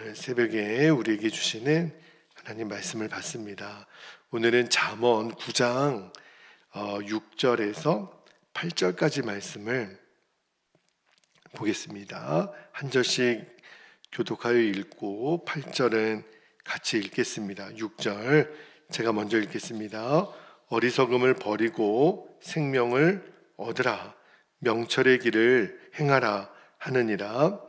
오늘 새벽에 우리에게 주시는 하나님 말씀을 받습니다. 오늘은 잠언 9장 6절에서 8절까지 말씀을 보겠습니다. 한 절씩 교독하여 읽고 8절은 같이 읽겠습니다. 6절 제가 먼저 읽겠습니다. 어리석음을 버리고 생명을 얻으라. 명철의 길을 행하라 하느니라.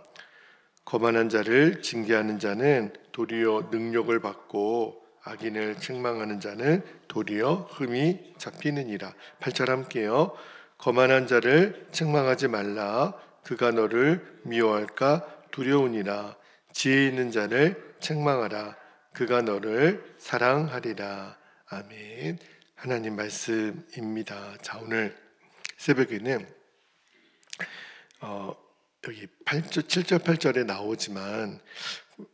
거만한 자를 징계하는 자는 도리어 능력을 받고 악인을 책망하는 자는 도리어 흠이 잡히느니라. 8절 함께요. 거만한 자를 책망하지 말라. 그가 너를 미워할까 두려우니라. 지혜 있는 자를 책망하라. 그가 너를 사랑하리라. 아멘. 하나님 말씀입니다. 자, 오늘 새벽에는 여기 8절, 7절, 8절에 나오지만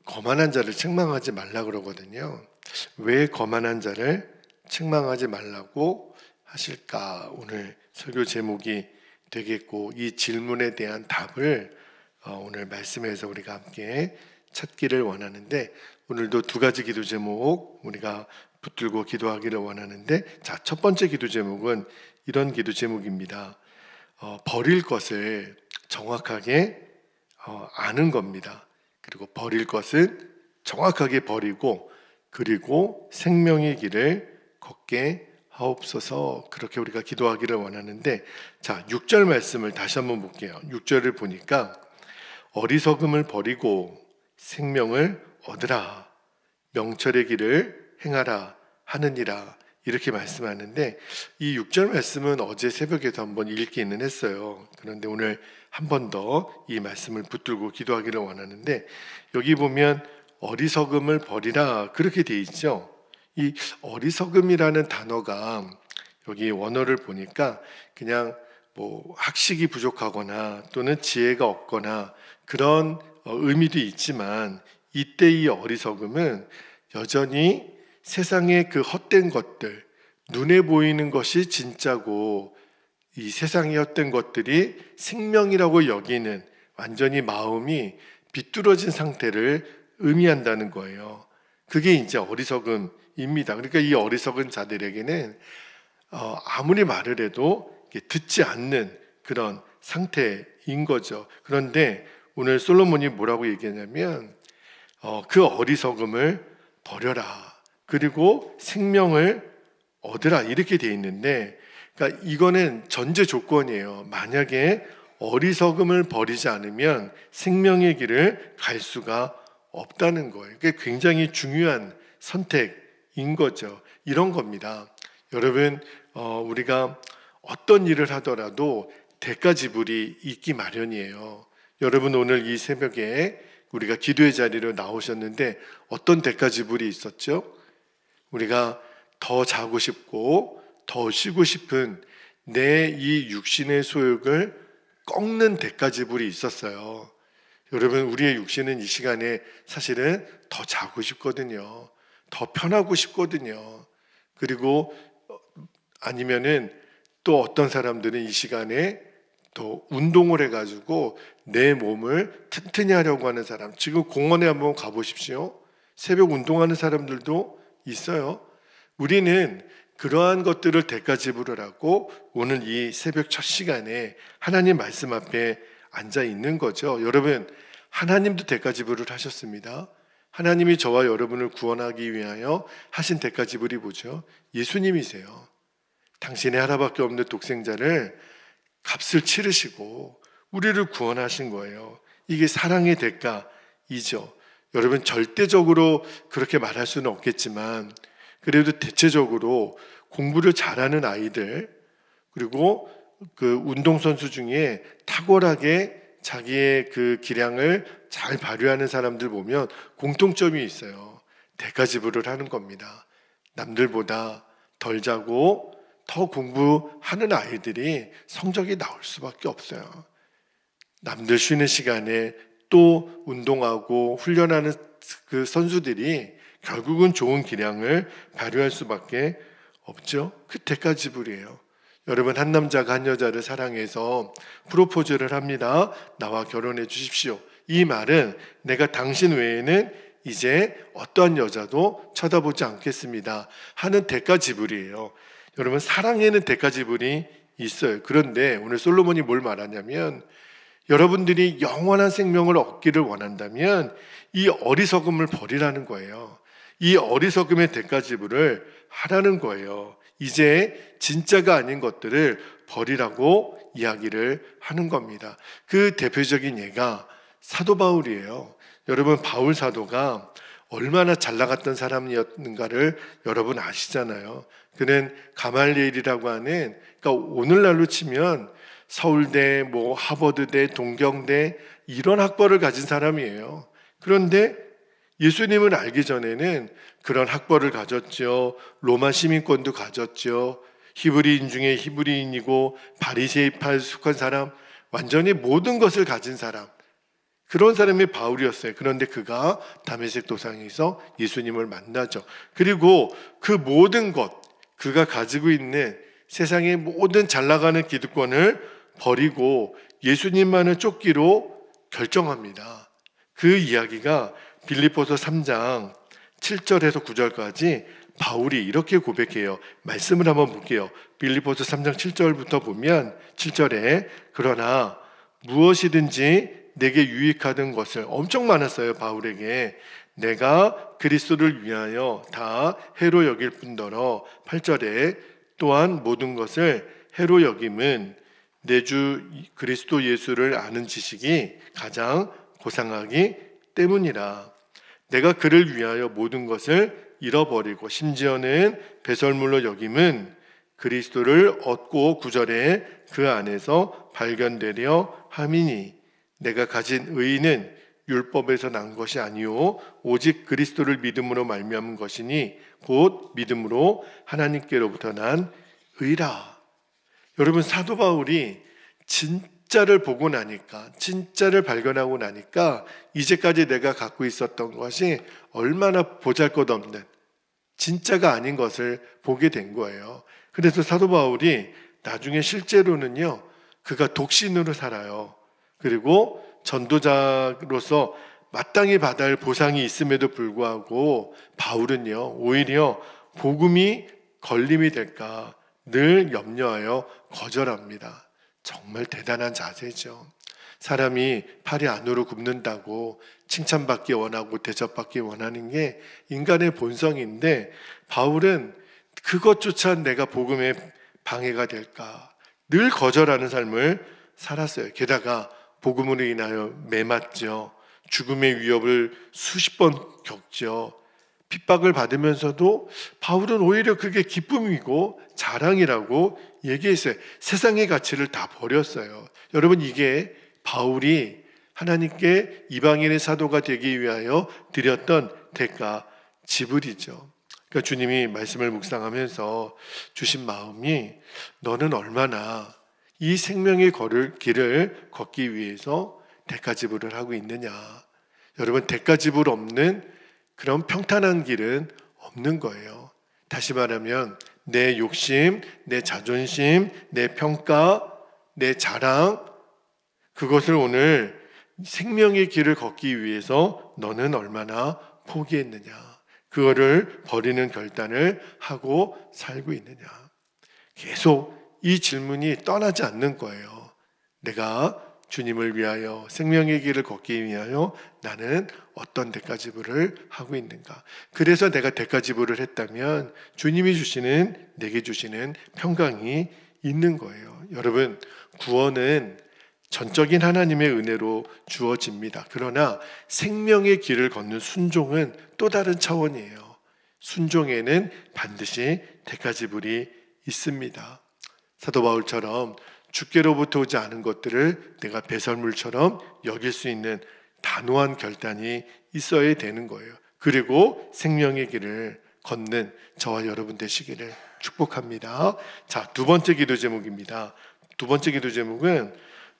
거만한 자를 책망하지 말라 그러거든요. 왜 거만한 자를 책망하지 말라고 하실까? 오늘 설교 제목이 되겠고, 이 질문에 대한 답을 오늘 말씀에서 우리가 함께 찾기를 원하는데, 오늘도 두 가지 기도 제목 우리가 붙들고 기도하기를 원하는데, 자, 첫 번째 기도 제목은 이런 기도 제목입니다. 버릴 것을 정확하게 아는 겁니다. 그리고 버릴 것은 정확하게 버리고, 그리고 생명의 길을 걷게 하옵소서. 그렇게 우리가 기도하기를 원하는데, 자, 6절 말씀을 다시 한번 볼게요. 6절을 보니까 어리석음을 버리고 생명을 얻으라. 명철의 길을 행하라 하느니라. 이렇게 말씀하는데, 이 6절 말씀은 어제 새벽에도 한번 읽기는 했어요. 그런데 오늘 한 번 더 이 말씀을 붙들고 기도하기를 원하는데, 여기 보면 어리석음을 버리라 그렇게 돼 있죠. 이 어리석음이라는 단어가 여기 원어를 보니까 그냥 뭐 학식이 부족하거나 또는 지혜가 없거나 그런 의미도 있지만, 이때 이 어리석음은 여전히 세상의 그 헛된 것들, 눈에 보이는 것이 진짜고 이 세상의 헛된 것들이 생명이라고 여기는 완전히 마음이 비뚤어진 상태를 의미한다는 거예요. 그게 이제 어리석음입니다. 그러니까 이 어리석은 자들에게는 아무리 말을 해도 듣지 않는 그런 상태인 거죠. 그런데 오늘 솔로몬이 뭐라고 얘기하냐면 그 어리석음을 버려라. 그리고 생명을 얻으라. 이렇게 돼 있는데, 그러니까 이거는 전제 조건이에요. 만약에 어리석음을 버리지 않으면 생명의 길을 갈 수가 없다는 거예요. 그게 굉장히 중요한 선택인 거죠. 이런 겁니다. 여러분, 우리가 어떤 일을 하더라도 대가 지불이 있기 마련이에요. 여러분, 오늘 이 새벽에 우리가 기도의 자리로 나오셨는데 어떤 대가 지불이 있었죠? 우리가 더 자고 싶고 더 쉬고 싶은 내 이 육신의 소욕을 꺾는 대가 지불이 있었어요. 여러분, 우리의 육신은 이 시간에 사실은 더 자고 싶거든요. 더 편하고 싶거든요. 그리고 아니면은 또 어떤 사람들은 이 시간에 또 운동을 해가지고 내 몸을 튼튼히 하려고 하는 사람, 지금 공원에 한번 가보십시오. 새벽 운동하는 사람들도 있어요. 우리는 그러한 것들을 대가 지불을 하고 오늘 이 새벽 첫 시간에 하나님 말씀 앞에 앉아 있는 거죠. 여러분, 하나님도 대가 지불을 하셨습니다. 하나님이 저와 여러분을 구원하기 위하여 하신 대가 지불이 뭐죠? 예수님이세요. 당신의 하나밖에 없는 독생자를 값을 치르시고 우리를 구원하신 거예요. 이게 사랑의 대가이죠. 여러분, 절대적으로 그렇게 말할 수는 없겠지만 그래도 대체적으로 공부를 잘하는 아이들, 그리고 그 운동선수 중에 탁월하게 자기의 그 기량을 잘 발휘하는 사람들 보면 공통점이 있어요. 대가 지불을 하는 겁니다. 남들보다 덜 자고 더 공부하는 아이들이 성적이 나올 수밖에 없어요. 남들 쉬는 시간에 또 운동하고 훈련하는 그 선수들이 결국은 좋은 기량을 발휘할 수밖에 없죠. 그 대가 지불이에요. 여러분, 한 남자가 한 여자를 사랑해서 프로포즈를 합니다. 나와 결혼해 주십시오. 이 말은 내가 당신 외에는 이제 어떠한 여자도 쳐다보지 않겠습니다 하는 대가 지불이에요. 여러분, 사랑에는 대가 지불이 있어요. 그런데 오늘 솔로몬이 뭘 말하냐면, 여러분들이 영원한 생명을 얻기를 원한다면 이 어리석음을 버리라는 거예요. 이 어리석음의 대가 지불을 하라는 거예요. 이제 진짜가 아닌 것들을 버리라고 이야기를 하는 겁니다. 그 대표적인 예가 사도 바울이에요. 여러분, 바울 사도가 얼마나 잘 나갔던 사람이었는가를 여러분 아시잖아요. 그는 가말리엘이라고 하는, 그러니까 오늘날로 치면 서울대, 하버드대, 동경대 이런 학벌을 가진 사람이에요. 그런데 예수님을 알기 전에는 그런 학벌을 가졌죠. 로마 시민권도 가졌죠. 히브리인 중에 히브리인이고 바리새파에 속한 사람, 완전히 모든 것을 가진 사람, 그런 사람이 바울이었어요. 그런데 그가 다메섹 도상에서 예수님을 만나죠. 그리고 그 모든 것, 그가 가지고 있는 세상의 모든 잘 나가는 기득권을 버리고 예수님만을 쫓기로 결정합니다. 그 이야기가 빌립보서 3장 7절에서 9절까지 바울이 이렇게 고백해요. 말씀을 한번 볼게요. 빌립보서 3장 7절부터 보면 7절에 그러나 무엇이든지 내게 유익하던 것을, 엄청 많았어요. 바울에게 내가 그리스도를 위하여 다 해로 여길 뿐더러 8절에 또한 모든 것을 해로 여김은 내 주 그리스도 예수를 아는 지식이 가장 고상하기 때문이라. 내가 그를 위하여 모든 것을 잃어버리고 심지어는 배설물로 여김은 그리스도를 얻고 9절에 그 안에서 발견되려 함이니 내가 가진 의는 율법에서 난 것이 아니요 오직 그리스도를 믿음으로 말미암은 것이니 곧 믿음으로 하나님께로부터 난 의라. 여러분, 사도 바울이 진짜를 보고 나니까, 진짜를 발견하고 나니까 이제까지 내가 갖고 있었던 것이 얼마나 보잘것없는 진짜가 아닌 것을 보게 된 거예요. 그래서 사도 바울이 나중에 실제로는요, 그가 독신으로 살아요. 그리고 전도자로서 마땅히 받아야 할 보상이 있음에도 불구하고 바울은요, 오히려 복음이 걸림이 될까 늘 염려하여 거절합니다. 정말 대단한 자세죠. 사람이 팔이 안으로 굽는다고 칭찬받기 원하고 대접받기 원하는 게 인간의 본성인데, 바울은 그것조차 내가 복음에 방해가 될까 늘 거절하는 삶을 살았어요. 게다가 복음으로 인하여 매맞죠. 죽음의 위협을 수십 번 겪죠. 핍박을 받으면서도 바울은 오히려 그게 기쁨이고 자랑이라고 얘기했어요. 세상의 가치를 다 버렸어요. 여러분, 이게 바울이 하나님께 이방인의 사도가 되기 위하여 드렸던 대가 지불이죠. 그러니까 주님이 말씀을 묵상하면서 주신 마음이, 너는 얼마나 이 생명의 길을 걷기 위해서 대가 지불을 하고 있느냐. 여러분, 대가 지불 없는 그런 평탄한 길은 없는 거예요. 다시 말하면 내 욕심, 내 자존심, 내 평가, 내 자랑, 그것을 오늘 생명의 길을 걷기 위해서 너는 얼마나 포기했느냐. 그거를 버리는 결단을 하고 살고 있느냐. 계속 이 질문이 떠나지 않는 거예요. 내가 주님을 위하여 생명의 길을 걷기 위하여 나는 어떤 대가 지불을 하고 있는가. 그래서 내가 대가 지불을 했다면 주님이 주시는, 내게 주시는 평강이 있는 거예요. 여러분, 구원은 전적인 하나님의 은혜로 주어집니다. 그러나 생명의 길을 걷는 순종은 또 다른 차원이에요. 순종에는 반드시 대가 지불이 있습니다. 사도 바울처럼 주께로부터 오지 않은 것들을 내가 배설물처럼 여길 수 있는 단호한 결단이 있어야 되는 거예요. 그리고 생명의 길을 걷는 저와 여러분 되시기를 축복합니다. 자, 두 번째 기도 제목입니다. 두 번째 기도 제목은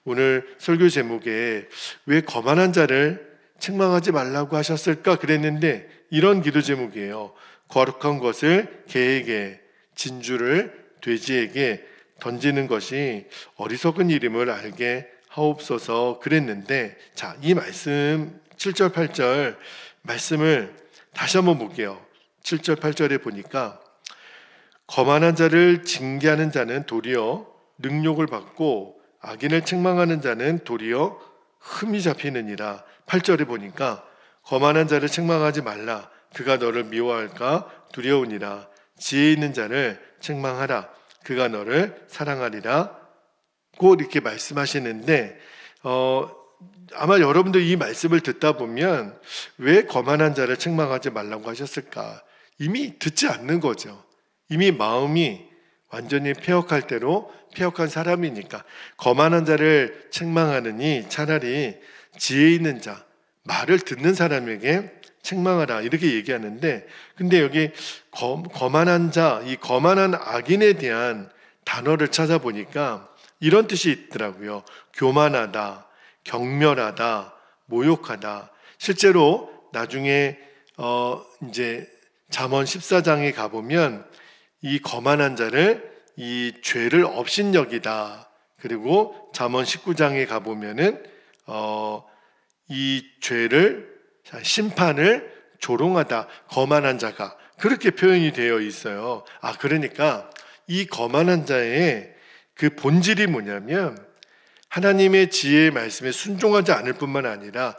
오늘 설교 제목에 왜 거만한 자를 책망하지 말라고 하셨을까 그랬는데, 이런 기도 제목이에요. 거룩한 것을 개에게, 진주를 돼지에게 던지는 것이 어리석은 일임을 알게 하옵소서 그랬는데, 자, 이 말씀 7절 8절 말씀을 다시 한번 볼게요. 7절 8절에 보니까 거만한 자를 징계하는 자는 도리어 능욕을 받고 악인을 책망하는 자는 도리어 흠이 잡히느니라. 8절에 보니까 거만한 자를 책망하지 말라. 그가 너를 미워할까 두려우니라. 지혜 있는 자를 책망하라. 그가 너를 사랑하리라. 고 이렇게 말씀하시는데, 아마 여러분도 이 말씀을 듣다 보면 왜 거만한 자를 책망하지 말라고 하셨을까? 이미 듣지 않는 거죠. 이미 마음이 완전히 폐역할 대로 폐역한 사람이니까 거만한 자를 책망하느니 차라리 지혜 있는 자, 말을 듣는 사람에게 책망하라 이렇게 얘기하는데, 근데 여기 거만한 자, 이 거만한 악인에 대한 단어를 찾아보니까 이런 뜻이 있더라고요. 교만하다, 경멸하다, 모욕하다. 실제로 나중에 이제 잠언 14장에 가보면 이 거만한 자를 이 죄를 업신여기다. 그리고 잠언 19장에 가보면은 이 죄를 심판을 조롱하다. 거만한 자가 그렇게 표현이 되어 있어요. 그러니까 이 거만한 자의 그 본질이 뭐냐면 하나님의 지혜의 말씀에 순종하지 않을 뿐만 아니라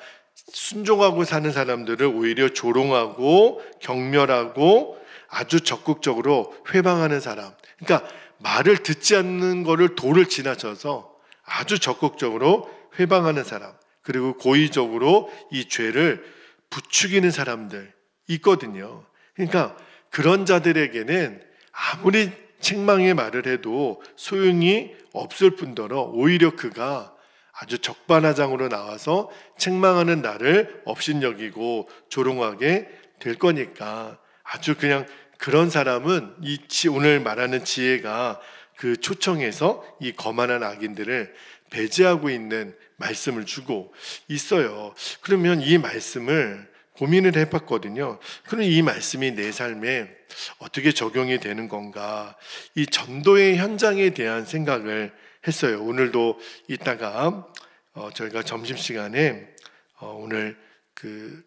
순종하고 사는 사람들을 오히려 조롱하고 경멸하고 아주 적극적으로 회방하는 사람. 그러니까 말을 듣지 않는 거를 도를 지나쳐서 아주 적극적으로 회방하는 사람. 그리고 고의적으로 이 죄를 부추기는 사람들 있거든요. 그러니까 그런 자들에게는 아무리 책망의 말을 해도 소용이 없을 뿐더러 오히려 그가 아주 적반하장으로 나와서 책망하는 나를 업신여기고 조롱하게 될 거니까 아주 그냥 그런 사람은 오늘 말하는 지혜가 그 초청해서 이 거만한 악인들을 배제하고 있는 말씀을 주고 있어요. 그러면 이 말씀을 고민을 해봤거든요. 그럼 이 말씀이 내 삶에 어떻게 적용이 되는 건가? 이 전도의 현장에 대한 생각을 했어요. 오늘도 이따가 저희가 점심시간에 오늘 그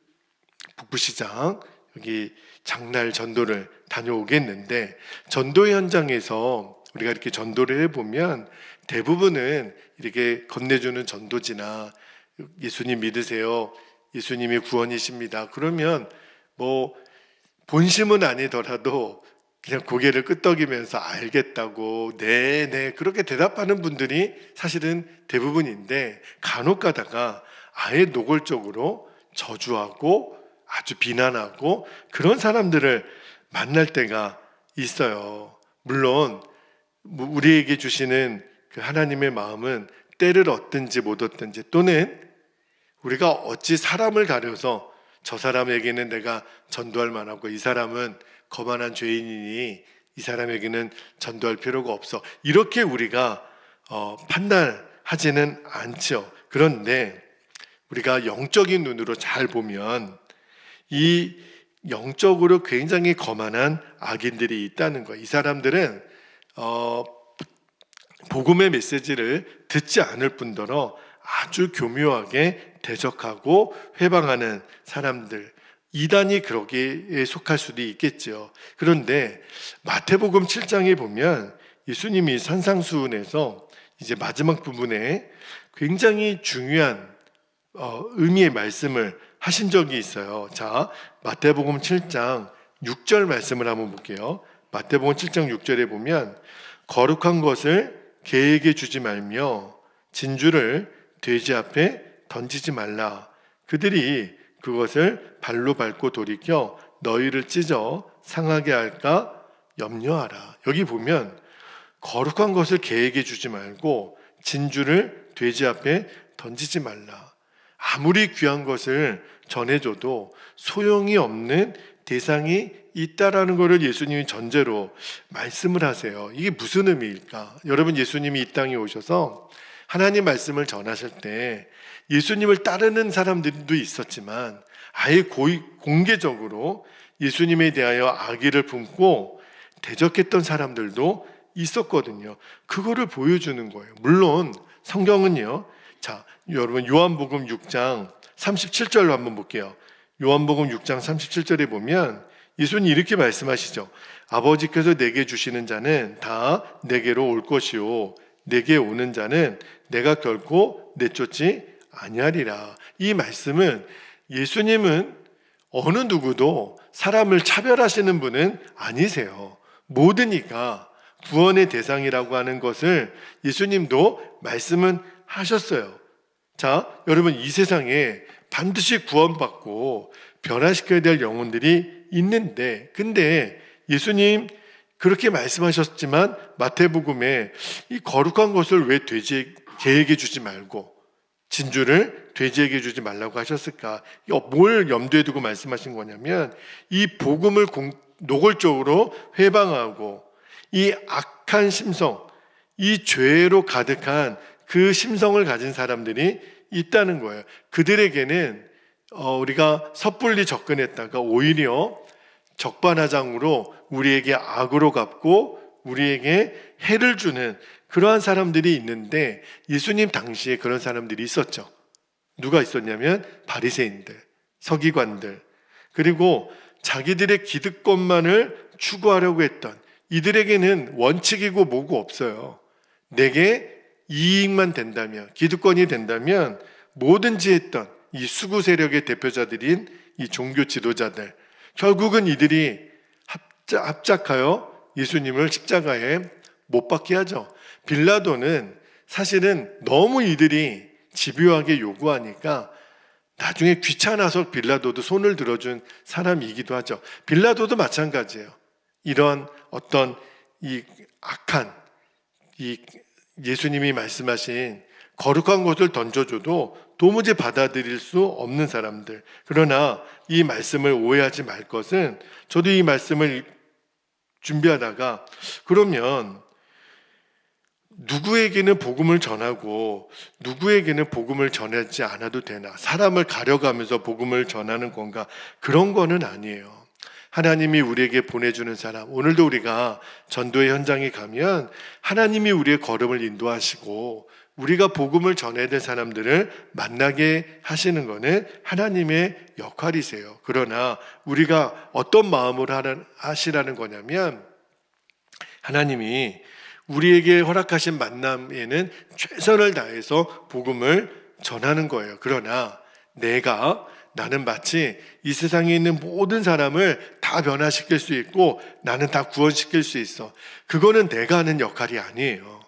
북부시장 여기 장날 전도를 다녀오겠는데, 전도의 현장에서 우리가 이렇게 전도를 해보면 대부분은 이렇게 건네주는 전도지나 예수님 믿으세요, 예수님이 구원이십니다, 그러면 뭐 본심은 아니더라도 그냥 고개를 끄덕이면서 알겠다고 네 그렇게 대답하는 분들이 사실은 대부분인데, 간혹 가다가 아예 노골적으로 저주하고 아주 비난하고 그런 사람들을 만날 때가 있어요. 물론 우리에게 주시는 그 하나님의 마음은 때를 얻든지 못 얻든지, 또는 우리가 어찌 사람을 가려서 저 사람에게는 내가 전도할 만하고 이 사람은 거만한 죄인이니 이 사람에게는 전도할 필요가 없어, 이렇게 우리가 판단하지는 않죠. 그런데 우리가 영적인 눈으로 잘 보면 이 영적으로 굉장히 거만한 악인들이 있다는 거예요. 이 사람들은 복음의 메시지를 듣지 않을 뿐더러 아주 교묘하게 대적하고 회방하는 사람들, 이단이 그러기에 속할 수도 있겠죠. 그런데 마태복음 7장에 보면 예수님이 산상수훈에서 이제 마지막 부분에 굉장히 중요한 의미의 말씀을 하신 적이 있어요. 자, 마태복음 7장 6절 말씀을 한번 볼게요. 마태복음 7장 6절에 보면 거룩한 것을 개에게 주지 말며 진주를 돼지 앞에 던지지 말라. 그들이 그것을 발로 밟고 돌이켜 너희를 찢어 상하게 할까 염려하라. 여기 보면 거룩한 것을 개에게 주지 말고 진주를 돼지 앞에 던지지 말라. 아무리 귀한 것을 전해줘도 소용이 없는 대상이 있다라는 것을 예수님이 전제로 말씀을 하세요. 이게 무슨 의미일까? 여러분, 예수님이 이 땅에 오셔서 하나님 말씀을 전하실 때 예수님을 따르는 사람들도 있었지만 아예 공개적으로 예수님에 대하여 악의를 품고 대적했던 사람들도 있었거든요. 그거를 보여주는 거예요. 물론 성경은요, 자, 여러분 요한복음 6장 37절로 한번 볼게요. 요한복음 6장 37절에 보면 예수님이 이렇게 말씀하시죠. 아버지께서 내게 주시는 자는 다 내게로 올 것이요 내게 오는 자는 내가 결코 내쫓지 아니하리라. 이 말씀은 예수님은 어느 누구도 사람을 차별하시는 분은 아니세요. 모든 이가 구원의 대상이라고 하는 것을 예수님도 말씀은 하셨어요. 자, 여러분 이 세상에 반드시 구원받고 변화시켜야 될 영혼들이 있는데, 근데 예수님 그렇게 말씀하셨지만 마태복음에 이 거룩한 것을 왜 개에게 주지 말고 진주를 돼지에게 주지 말라고 하셨을까? 뭘 염두에 두고 말씀하신 거냐면 이 복음을 노골적으로 회방하고 이 악한 심성, 이 죄로 가득한 그 심성을 가진 사람들이 있다는 거예요. 그들에게는 우리가 섣불리 접근했다가 오히려 적반하장으로 우리에게 악으로 갚고 우리에게 해를 주는 그러한 사람들이 있는데 예수님 당시에 그런 사람들이 있었죠. 누가 있었냐면 바리새인들, 서기관들, 그리고 자기들의 기득권만을 추구하려고 했던 이들에게는 원칙이고 뭐고 없어요. 내게 이익만 된다면, 기득권이 된다면 뭐든지 했던 이 수구 세력의 대표자들인 이 종교 지도자들, 결국은 이들이 합작하여 예수님을 십자가에 못 박게 하죠. 빌라도는 사실은 너무 이들이 집요하게 요구하니까 나중에 귀찮아서 빌라도도 손을 들어준 사람이기도 하죠. 빌라도도 마찬가지예요. 이런 어떤 이 악한 이 예수님이 말씀하신 거룩한 것을 던져줘도 도무지 받아들일 수 없는 사람들. 그러나 이 말씀을 오해하지 말 것은, 저도 이 말씀을 준비하다가 그러면 누구에게는 복음을 전하고 누구에게는 복음을 전하지 않아도 되나? 사람을 가려가면서 복음을 전하는 건가? 그런 거는 아니에요. 하나님이 우리에게 보내주는 사람, 오늘도 우리가 전도의 현장에 가면 하나님이 우리의 걸음을 인도하시고 우리가 복음을 전해야 될 사람들을 만나게 하시는 것은 하나님의 역할이세요. 그러나 우리가 어떤 마음으로 하시라는 거냐면, 하나님이 우리에게 허락하신 만남에는 최선을 다해서 복음을 전하는 거예요. 그러나 나는 마치 이 세상에 있는 모든 사람을 다 변화시킬 수 있고 나는 다 구원시킬 수 있어. 그거는 내가 하는 역할이 아니에요.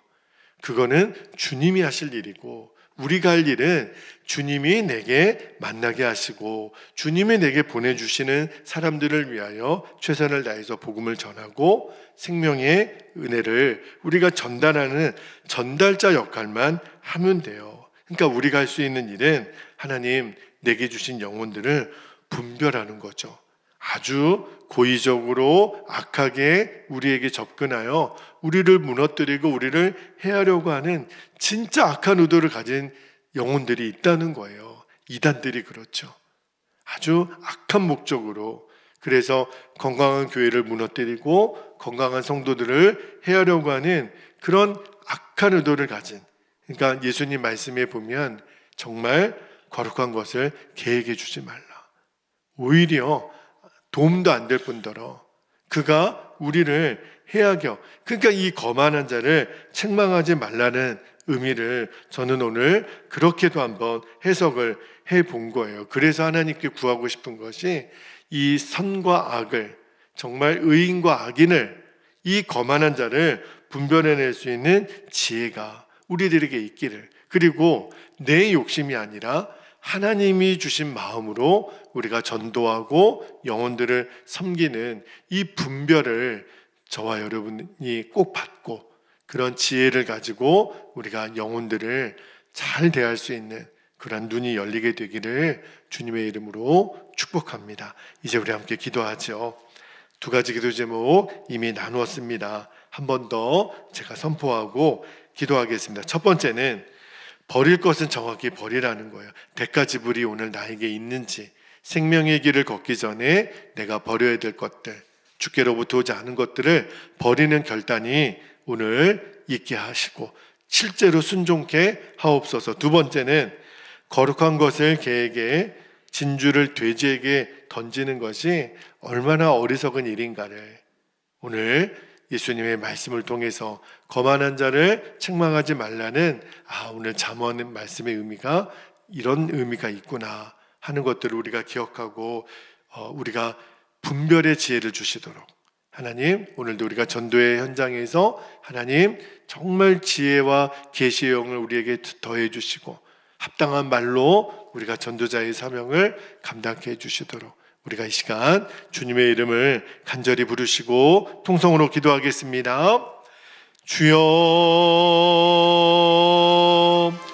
그거는 주님이 하실 일이고, 우리가 할 일은 주님이 내게 만나게 하시고 주님이 내게 보내주시는 사람들을 위하여 최선을 다해서 복음을 전하고 생명의 은혜를 우리가 전달하는 전달자 역할만 하면 돼요. 그러니까 우리가 할 수 있는 일은 하나님 내게 주신 영혼들을 분별하는 거죠. 아주 고의적으로 악하게 우리에게 접근하여 우리를 무너뜨리고 우리를 해하려고 하는 진짜 악한 의도를 가진 영혼들이 있다는 거예요. 이단들이 그렇죠. 아주 악한 목적으로. 그래서 건강한 교회를 무너뜨리고 건강한 성도들을 해하려고 하는 그런 악한 의도를 가진, 그러니까 예수님 말씀에 보면 정말 거룩한 것을 개에게 주지 말라. 오히려 도움도 안 될 뿐더러 그가 우리를 해하겨, 그러니까 이 거만한 자를 책망하지 말라는 의미를 저는 오늘 그렇게도 한번 해석을 해본 거예요. 그래서 하나님께 구하고 싶은 것이 이 선과 악을, 정말 의인과 악인을, 이 거만한 자를 분별해낼 수 있는 지혜가 우리들에게 있기를, 그리고 내 욕심이 아니라 하나님이 주신 마음으로 우리가 전도하고 영혼들을 섬기는 이 분별을 저와 여러분이 꼭 받고 그런 지혜를 가지고 우리가 영혼들을 잘 대할 수 있는 그런 눈이 열리게 되기를 주님의 이름으로 축복합니다. 이제 우리 함께 기도하죠. 두 가지 기도 제목 이미 나누었습니다. 한 번 더 제가 선포하고 기도하겠습니다. 첫 번째는 버릴 것은 정확히 버리라는 거예요. 대가 지불이 오늘 나에게 있는지, 생명의 길을 걷기 전에 내가 버려야 될 것들, 주께로부터 오지 않은 것들을 버리는 결단이 오늘 있게 하시고, 실제로 순종케 하옵소서. 두 번째는 거룩한 것을 개에게, 진주를 돼지에게 던지는 것이 얼마나 어리석은 일인가를 오늘 예수님의 말씀을 통해서 거만한 자를 책망하지 말라는 오늘 잠언 말씀의 의미가 이런 의미가 있구나 하는 것들을 우리가 기억하고 우리가 분별의 지혜를 주시도록 하나님, 오늘도 우리가 전도의 현장에서 하나님 정말 지혜와 계시의 영을 우리에게 더해 주시고 합당한 말로 우리가 전도자의 사명을 감당케 해주시도록 우리가 이 시간 주님의 이름을 간절히 부르시고 통성으로 기도하겠습니다. 주여